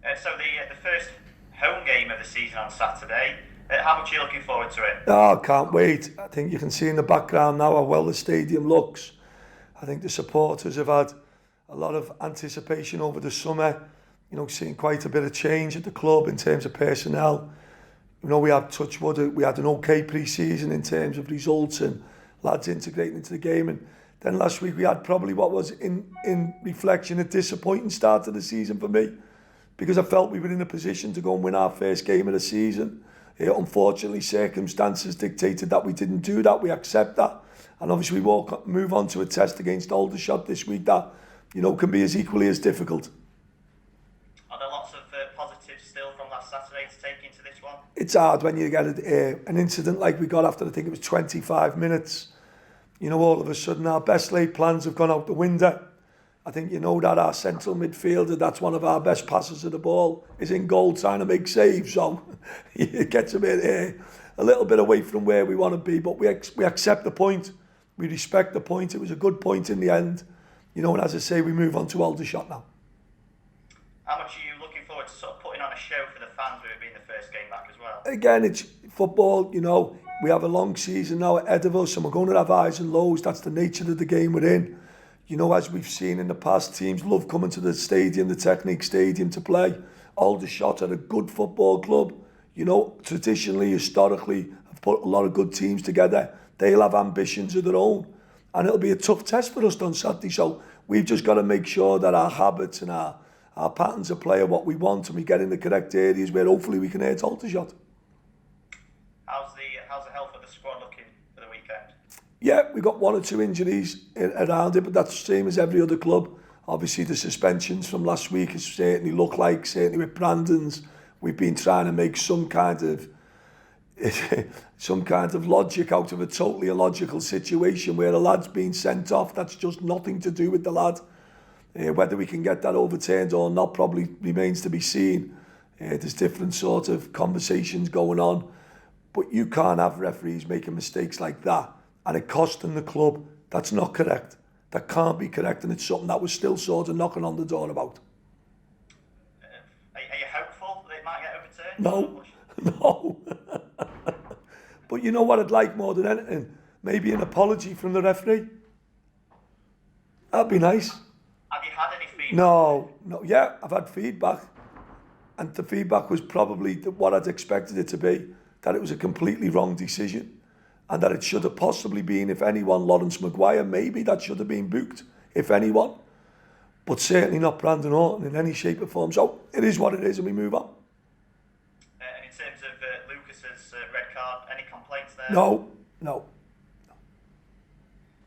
So the first home game of the season on Saturday. How much are you looking forward to it? Oh, I can't wait. I think you can see in the background now how well the stadium looks. I think the supporters have had a lot of anticipation over the summer, seeing quite a bit of change at the club in terms of personnel. We had touch wood, we had an okay pre-season in terms of results and lads integrating into the game. And then last week we had probably what was in reflection a disappointing start to the season for me, because I felt we were in a position to go and win our first game of the season. Unfortunately, circumstances dictated that we didn't do that. We accept that. And obviously we move on to a test against Aldershot this week that, can be as equally as difficult. Are there lots of positives still from last Saturday to take into this one? It's hard when you get an incident like we got after, I think it was 25 minutes. All of a sudden our best laid plans have gone out the window. I think that our central midfielder, that's one of our best passers of the ball, is in goal trying to make saves. So it gets a little bit away from where we want to be. But we accept the point. We respect the point. It was a good point in the end. And as I say, we move on to Aldershot now. How much are you looking forward to sort of putting on a show for the fans with it being the first game back as well? Again, it's football, we have a long season now ahead of us and we're going to have highs and lows. That's the nature of the game we're in. As we've seen in the past, teams love coming to the stadium, the Technique Stadium, to play. Aldershot are a good football club. Traditionally, historically, have put a lot of good teams together. They'll have ambitions of their own. And it'll be a tough test for us on Saturday. So we've just got to make sure that our habits and our patterns of play are what we want and we get in the correct areas where hopefully we can hurt Aldershot. How's the health of the squad looking for the weekend? Yeah, we got one or two injuries around it, but that's the same as every other club. Obviously, the suspensions from last week has certainly looked like, certainly with Brandon's, we've been trying to make some kind of logic out of a totally illogical situation where a lad's been sent off. That's just nothing to do with the lad. Whether we can get that overturned or not probably remains to be seen. There's different sort of conversations going on, but you can't have referees making mistakes like that and it costing the club. That's not correct. That can't be correct, and it's something that we're still sort of knocking on the door about. Are you hopeful that it might get overturned? No. But you know what I'd like more than anything? Maybe an apology from the referee. That'd be nice. Have you had any feedback? No. Yeah, I've had feedback. And the feedback was probably what I'd expected it to be, that it was a completely wrong decision. And that it should have possibly been, if anyone, Lawrence Maguire, maybe that should have been booked, if anyone. But certainly not Brandon Horton in any shape or form. So it is what it is and we move on. And in terms of Lucas's red card, any complaints there? No.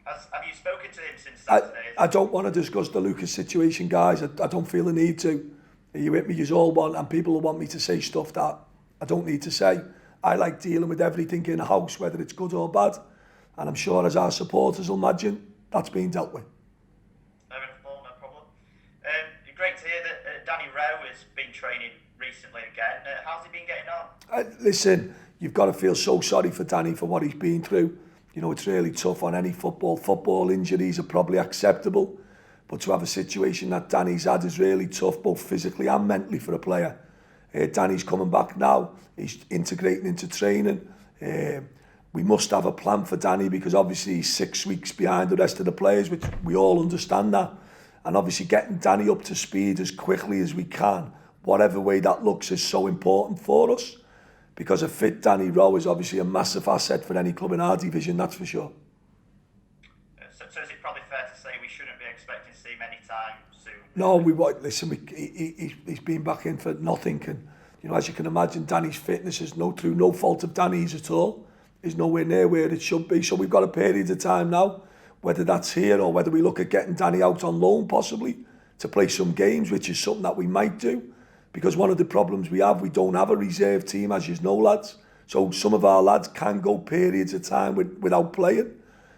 Have you spoken to him since Saturday? I don't want to discuss the Lucas situation, guys. I don't feel the need to. Are you with me? You all want, and people will want me to say stuff that I don't need to say. I like dealing with everything in the house, whether it's good or bad. And I'm sure as our supporters will imagine, that's being dealt with. No problem. Great to hear that Danny Rowe has been training recently again. How's he been getting on? Listen, you've got to feel so sorry for Danny for what he's been through. It's really tough on any football. Football injuries are probably acceptable. But to have a situation that Danny's had is really tough, both physically and mentally for a player. Danny's coming back now. He's integrating into training. We must have a plan for Danny because obviously he's 6 weeks behind the rest of the players, which we all understand that. And obviously getting Danny up to speed as quickly as we can, whatever way that looks, is so important for us. Because a fit Danny Rowe is obviously a massive asset for any club in our division, that's for sure. So is it probably fair to say we shouldn't be expecting to see him anytime soon? No, we won't. Listen, he's been back in for nothing. And, as you can imagine, Danny's fitness is through no fault of Danny's at all. He's nowhere near where it should be. So we've got a period of time now, whether that's here or whether we look at getting Danny out on loan possibly to play some games, which is something that we might do. Because one of the problems we don't have a reserve team, as you know, lads. So some of our lads can go periods of time without playing.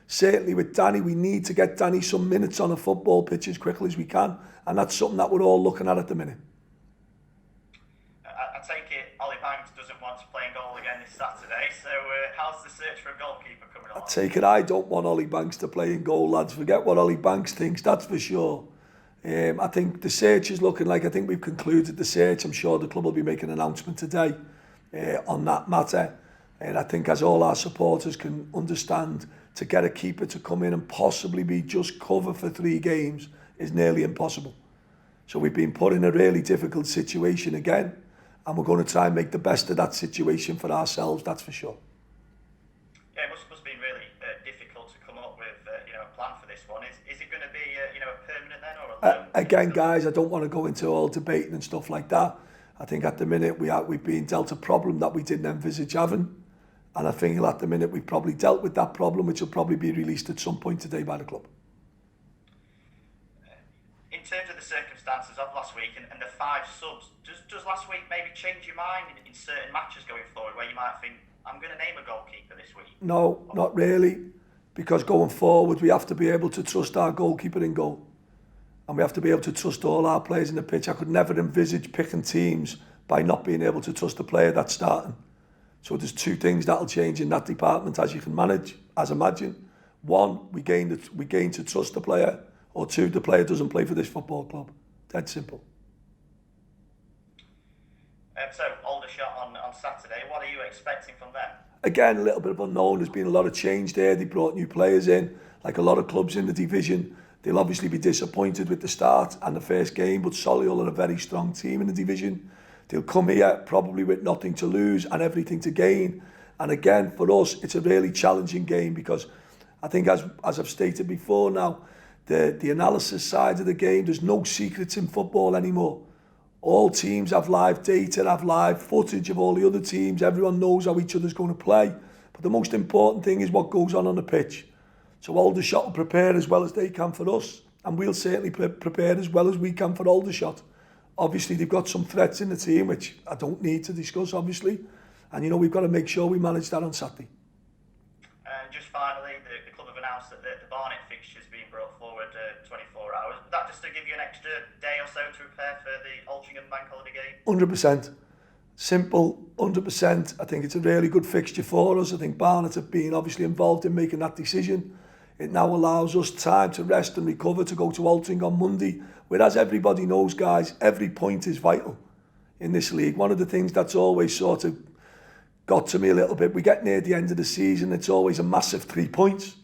Certainly with Danny, we need to get Danny some minutes on a football pitch as quickly as we can. And that's something that we're all looking at the minute. I take it Ollie Banks doesn't want to play in goal again this Saturday. So how's the search for a goalkeeper coming along? I take it I don't want Ollie Banks to play in goal, lads. Forget what Ollie Banks thinks, that's for sure. I think the search is looking like, I think we've concluded the search. I'm sure the club will be making an announcement today on that matter. And I think as all our supporters can understand, to get a keeper to come in and possibly be just cover for 3 games is nearly impossible. So we've been put in a really difficult situation again, and we're going to try and make the best of that situation for ourselves, that's for sure. Yeah, it must have been really difficult to come up with a plan for this one. Is it going to be a permanent then, or a loan? Again, guys, I don't want to go into all debating and stuff like that. I think at the minute we've been dealt a problem that we didn't envisage having, and I think at the minute we've probably dealt with that problem, which will probably be released at some point today by the club. In terms of the circumstances of last week and the 5 subs, does last week maybe change your mind in certain matches going forward where you might think, I'm going to name a goalkeeper this week? No, not really, because going forward we have to be able to trust our goalkeeper in goal, and we have to be able to trust all our players in the pitch. I could never envisage picking teams by not being able to trust the player that's starting. So there's 2 things that'll change in that department, as you can imagine. 1, we gain to trust the player, or 2, the player doesn't play for this football club. Dead simple. So Aldershot on Saturday, what are you expecting from them? Again, a little bit of unknown. There's been a lot of change there. They brought new players in, like a lot of clubs in the division. They'll obviously be disappointed with the start and the first game, but Solihull are a very strong team in the division. They'll come here probably with nothing to lose and everything to gain. And again, for us, it's a really challenging game, because I think, as I've stated before now, the analysis side of the game, there's no secrets in football anymore. All teams have live data, have live footage of all the other teams. Everyone knows how each other's going to play. But the most important thing is what goes on the pitch. So Aldershot will prepare as well as they can for us, and we'll certainly prepare as well as we can for Aldershot. Obviously, they've got some threats in the team, which I don't need to discuss, obviously. And, we've got to make sure we manage that on Saturday. Just finally, the club have announced that the Barnet fixture is being brought forward 24 hours. Is that just to give you an extra day or so to prepare for the Altrincham Bank Holiday game? 100%. Simple, 100%. I think it's a really good fixture for us. I think Barnet have been obviously involved in making that decision. It now allows us time to rest and recover to go to Altrincham on Monday. Whereas everybody knows, guys, every point is vital in this league. One of the things that's always sort of got to me a little bit, we get near the end of the season, it's always a massive 3 points.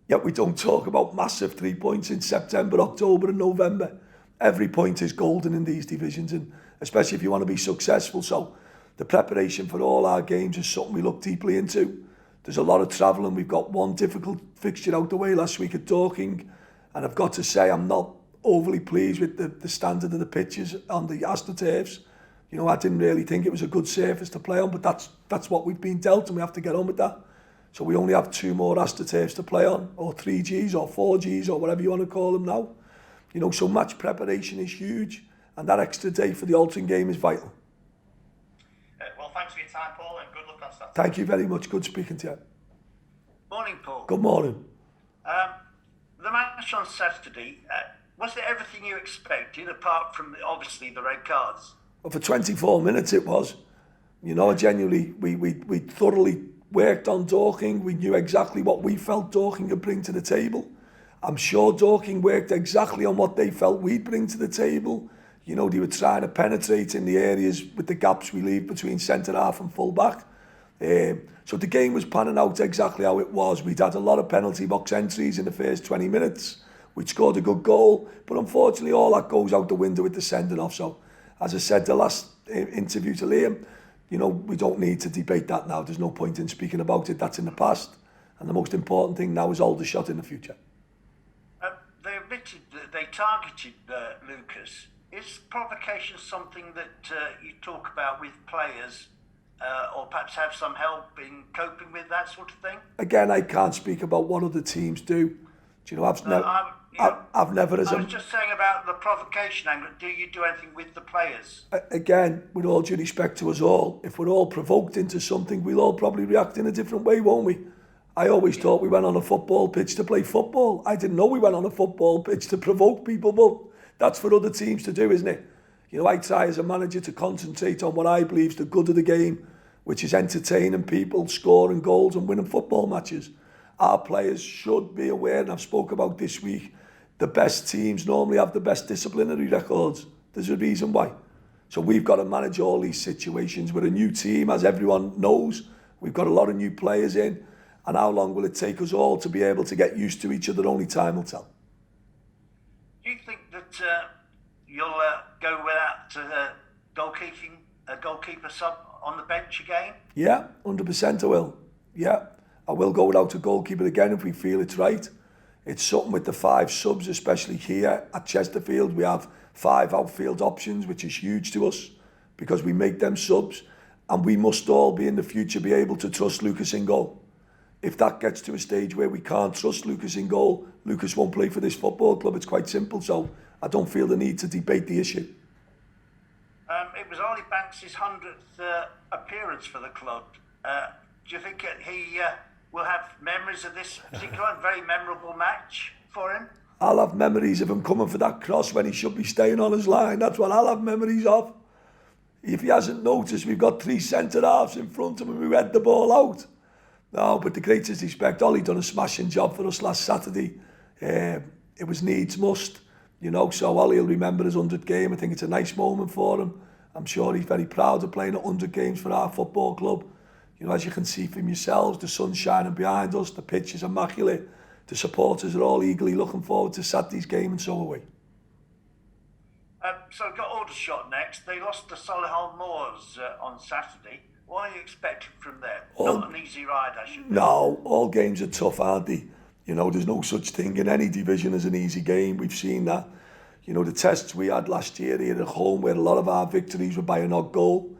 Yet we don't talk about massive 3 points in September, October and November. Every point is golden in these divisions, and especially if you want to be successful. So the preparation for all our games is something we look deeply into. There's a lot of travelling. We've got one difficult fixture out the way last week at Dorking, and I've got to say I'm not overly pleased with the standard of the pitches on the AstroTurfs. I didn't really think it was a good surface to play on, but that's what we've been dealt, and we have to get on with that. So we only have 2 more AstroTurfs to play on, or 3Gs or 4Gs or whatever you want to call them now. So match preparation is huge, and that extra day for the Altrincham game is vital. Well, thanks for your time, Paul, and good luck on Saturday. Thank you very much. Good speaking to you. Morning, Paul. Good morning. The match on Saturday, was it everything you expected, apart from obviously the red cards? Well, for 24 minutes it was. Genuinely, we thoroughly worked on Dorking. We knew exactly what we felt Dorking could bring to the table. I'm sure Dorking worked exactly on what they felt we'd bring to the table. They were trying to penetrate in the areas with the gaps we leave between centre-half and full-back. So the game was panning out exactly how it was. We'd had a lot of penalty box entries in the first 20 minutes. We'd scored a good goal, but unfortunately all that goes out the window with the sending off. So, as I said the last interview to Liam, we don't need to debate that now. There's no point in speaking about it. That's in the past. And the most important thing now is Aldershot in the future. They admitted that they targeted Lucas. Is provocation something that you talk about with players, or perhaps have some help in coping with that sort of thing? Again, I can't speak about what other teams do. I've never... I was just saying about the provocation angle. Do you do anything with the players? Again, with all due respect to us all, if we're all provoked into something, we'll all probably react in a different way, won't we? I always thought we went on a football pitch to play football. I didn't know we went on a football pitch to provoke people, but that's for other teams to do, isn't it? I try as a manager to concentrate on what I believe is the good of the game, which is entertaining people, scoring goals and winning football matches. Our players should be aware, and I've spoke about this week, the best teams normally have the best disciplinary records. There's a reason why. So we've got to manage all these situations. We're a new team, as everyone knows. We've got a lot of new players in. And how long will it take us all to be able to get used to each other? Only time will tell. Do you think that you'll go without a goalkeeper sub on the bench again? Yeah, 100% I will. Yeah, I will go without a goalkeeper again if we feel it's right. It's something with the 5 subs, especially here at Chesterfield. We have 5 outfield options, which is huge to us because we make them subs, and we must all be in the future be able to trust Lucas in goal. If that gets to a stage where we can't trust Lucas in goal, Lucas won't play for this football club. It's quite simple, so I don't feel the need to debate the issue. It was Ollie Banks' 100th appearance for the club. Do you think he will have memories of this particular and very memorable match for him? I'll have memories of him coming for that cross when he should be staying on his line. That's what I'll have memories of. If he hasn't noticed, we've got 3 centre-halves in front of him who head the ball out. No, but the greatest respect, Ollie done a smashing job for us last Saturday. It was needs must, you know, so Ollie will remember his 100th game. I think it's a nice moment for him. I'm sure he's very proud of playing 100 games for our football club. You know, as you can see from yourselves, the sun's shining behind us, the pitch is immaculate. The supporters are all eagerly looking forward to Saturday's game, and so are we. So we've got Aldershot next. They lost to Solihull Moors on Saturday. What are you expecting from them? Not an easy ride, I should know. No, all games are tough, aren't they? You know, there's no such thing in any division as an easy game. We've seen that. You know, the tests we had last year here at home, where a lot of our victories were by an odd goal.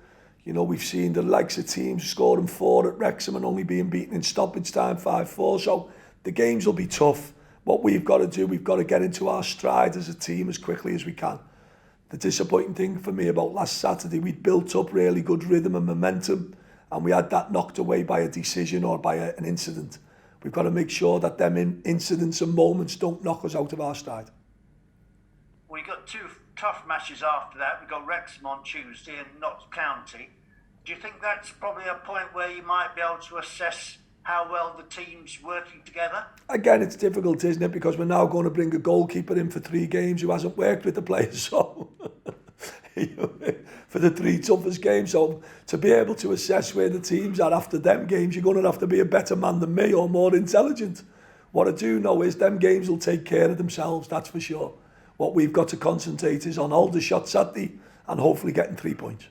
You know, we've seen the likes of teams scoring 4 at Wrexham and only being beaten in stoppage time 5-4. So the games will be tough. What we've got to do, we've got to get into our stride as a team as quickly as we can. The disappointing thing for me about last Saturday, we built up really good rhythm and momentum, and we had that knocked away by a decision or by an incident. We've got to make sure that them incidents and moments don't knock us out of our stride. We got 2 tough matches after that. We've got Wrexham on Tuesday and Notts County. Do you think that's probably a point where you might be able to assess how well the team's working together? Again, it's difficult, isn't it? Because we're now going to bring a goalkeeper in for 3 games who hasn't worked with the players. So for the 3 toughest games. So to be able to assess where the teams are after them games, you're going to have to be a better man than me or more intelligent. What I do know is them games will take care of themselves, that's for sure. What we've got to concentrate is on Aldershot Saturday and hopefully getting 3 points.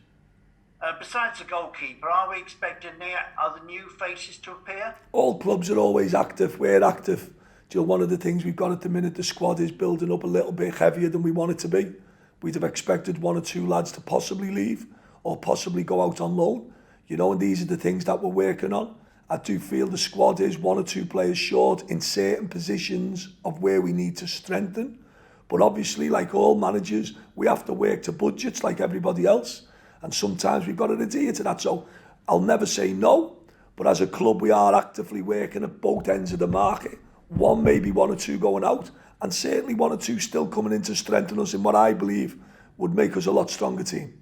Besides the goalkeeper, are we expecting any other new faces to appear? All clubs are always active. We're active. You know, one of the things we've got at the minute, the squad is building up a little bit heavier than we want it to be. We'd have expected 1 or 2 lads to possibly leave or possibly go out on loan. You know, and these are the things that we're working on. I do feel the squad is 1 or 2 players short in certain positions of where we need to strengthen. But obviously, like all managers, we have to work to budgets like everybody else. And sometimes we've got to adhere to that. So I'll never say no. But as a club, we are actively working at both ends of the market. Maybe 1 or 2 going out. And certainly 1 or 2 still coming in to strengthen us in what I believe would make us a lot stronger team.